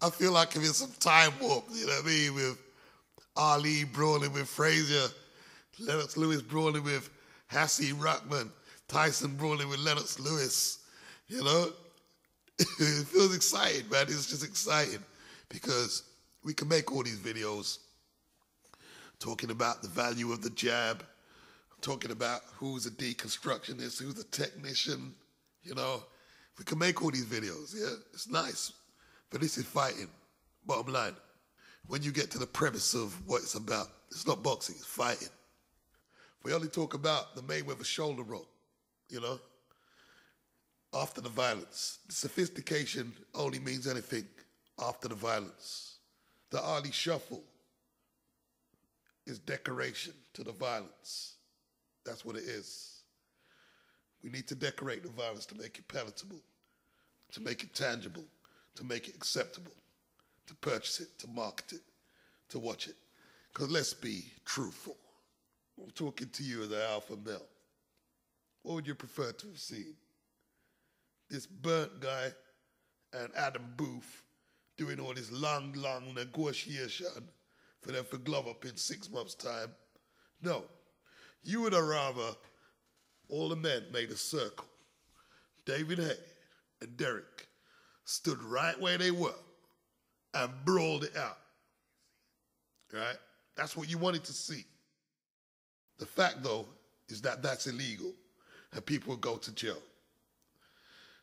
I feel like I'm in some time warp, you know what I mean? With Ali brawling with Frazier, Lennox Lewis brawling with Haye Ruckman, Tyson brawling with Lennox Lewis, you know? It feels exciting, man. It's just exciting because we can make all these videos talking about the value of the jab, talking about who's a deconstructionist, who's a technician, you know. We can make all these videos, yeah? It's nice. But this is fighting, bottom line. When you get to the premise of what it's about, it's not boxing, it's fighting. We only talk about the Mayweather shoulder roll, you know, after the violence. The sophistication only means anything after the violence. The Ali shuffle is decoration to the violence. That's what it is. We need to decorate the violence to make it palatable, to make it tangible, to make it acceptable, to purchase it, to market it, to watch it. Because let's be truthful. I'm talking to you as an alpha male. What would you prefer to have seen? This burnt guy and Adam Booth doing all this long negotiation for them to glove up in 6 months' time? No. You would have rather all the men made a circle. David Haye and Derek stood right where they were and brawled it out. Right? That's what you wanted to see. The fact, though, is that that's illegal and people go to jail.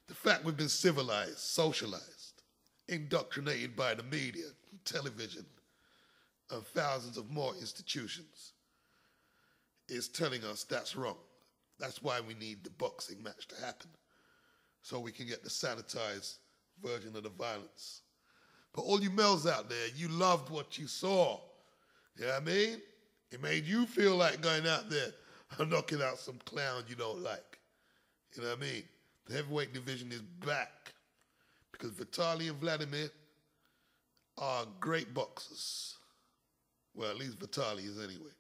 The fact we've been civilized, socialized, indoctrinated by the media, television, and thousands of more institutions is telling us that's wrong. That's why we need the boxing match to happen, so we can get the sanitized version of the violence. But all you males out there, you loved what you saw. You know what I mean? It made you feel like going out there and knocking out some clown you don't like. You know what I mean? The heavyweight division is back because Vitaly and Vladimir are great boxers. Well, at least Vitaly is anyway.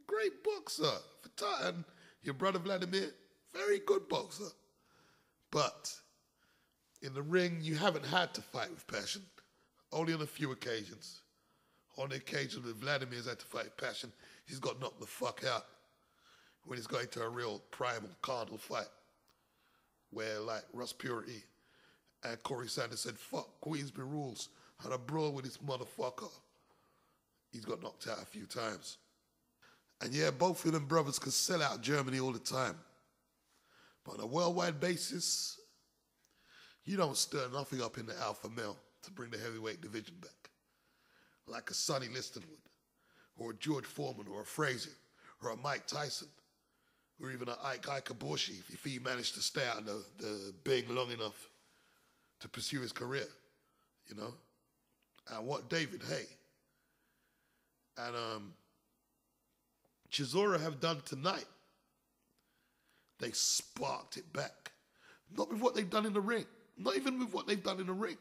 Great boxer. Vitaly and your brother Vladimir, very good boxer. But in the ring, you haven't had to fight with passion. Only on a few occasions. On the occasion that Vladimir's had to fight with passion, he's got knocked the fuck out when he's going to a real primal carnal fight where, like Russ Purity and Corey Sanders said, fuck Queensberry rules, had a brawl with this motherfucker. He's got knocked out a few times. And yeah, both of them brothers could sell out Germany all the time. But on a worldwide basis, you don't stir nothing up in the alpha male to bring the heavyweight division back. Like a Sonny Liston would, or a George Foreman, or a Frazier, or a Mike Tyson, or even an Ike Ikaboshi if he managed to stay out in the bing long enough to pursue his career, you know? And what David Haye and Chisora have done tonight, they sparked it back. Not with what they've done in the ring. Not even with what they've done in the ring.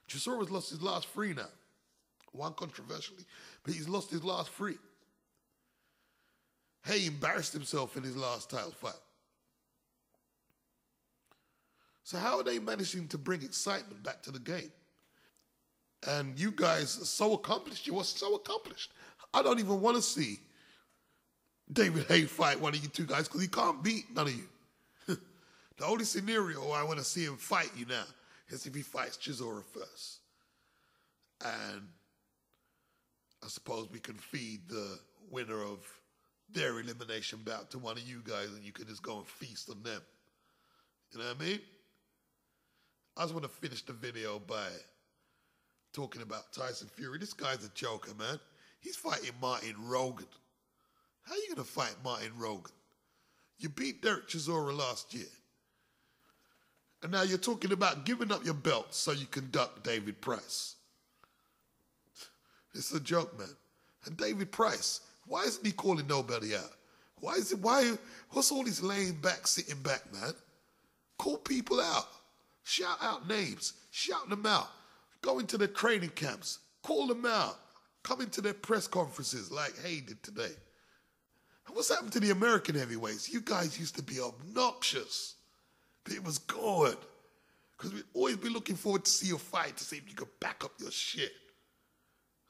Chisora's lost his last 3 now. One controversially, but he's lost his last 3. Haye embarrassed himself in his last title fight. So how are they managing to bring excitement back to the game? And you guys are so accomplished. You are so accomplished. I don't even want to see David Haye fight one of you two guys because he can't beat none of you. The only scenario I want to see him fight you now is if he fights Chisora first. And I suppose we can feed the winner of their elimination bout to one of you guys and you can just go and feast on them. You know what I mean? I just want to finish the video by talking about Tyson Fury. This guy's a joker, man. He's fighting Martin Rogan. How are you going to fight Martin Rogan? You beat Derek Chisora last year. And now you're talking about giving up your belt so you can duck David Price. It's a joke, man. And David Price, why isn't he calling nobody out? What's all this laying back, sitting back, man? Call people out. Shout out names. Shout them out. Go into their training camps. Call them out. Come into their press conferences like Haye did today. And what's happened to the American heavyweights? You guys used to be obnoxious. But it was good. Because we'd always be looking looking forward to see your fight to see if you can back up your shit.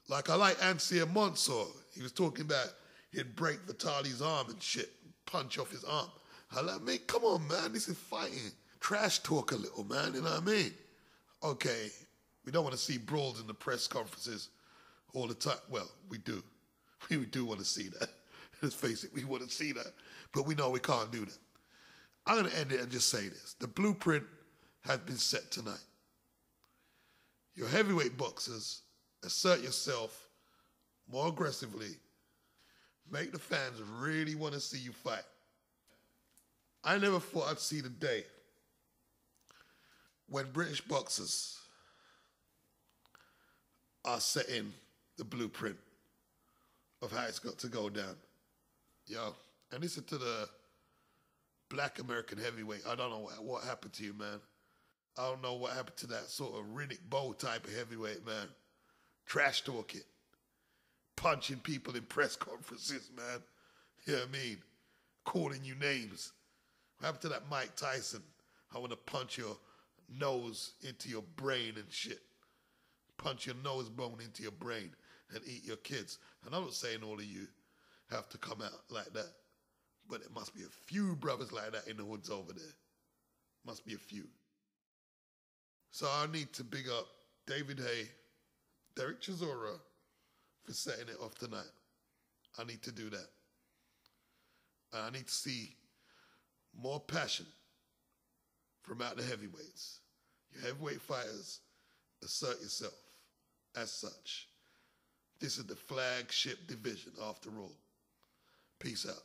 Like I like Ansier Mansour. He was talking about he'd break Vitali's arm and shit, punch off his arm. I like, mate, come on, man, this is fighting. Trash talk a little, man, you know what I mean? Okay, we don't want to see brawls in the press conferences all the time. Well, we do. We do want to see that. Let's face it, we want to see that. But we know we can't do that. I'm going to end it and just say this. The blueprint has been set tonight. Your heavyweight boxers, assert yourself more aggressively. Make the fans really want to see you fight. I never thought I'd see the day when British boxers are setting the blueprint of how it's got to go down. Yo, and listen to the black American heavyweight. I don't know what happened to you, man. I don't know what happened to that sort of Riddick Bowe type of heavyweight, man. Trash talking. Punching people in press conferences, man. You know what I mean? Calling you names. What happened to that Mike Tyson? I want to punch your nose into your brain and shit. Punch your nose bone into your brain and eat your kids. And I'm not saying all of you have to come out like that. But there must be a few brothers like that in the hoods over there. Must be a few. So I need to big up David Haye, Derek Chisora for setting it off tonight. I need to do that. And I need to see more passion from out the heavyweights. You heavyweight fighters, assert yourself as such. This is the flagship division after all. Peace out.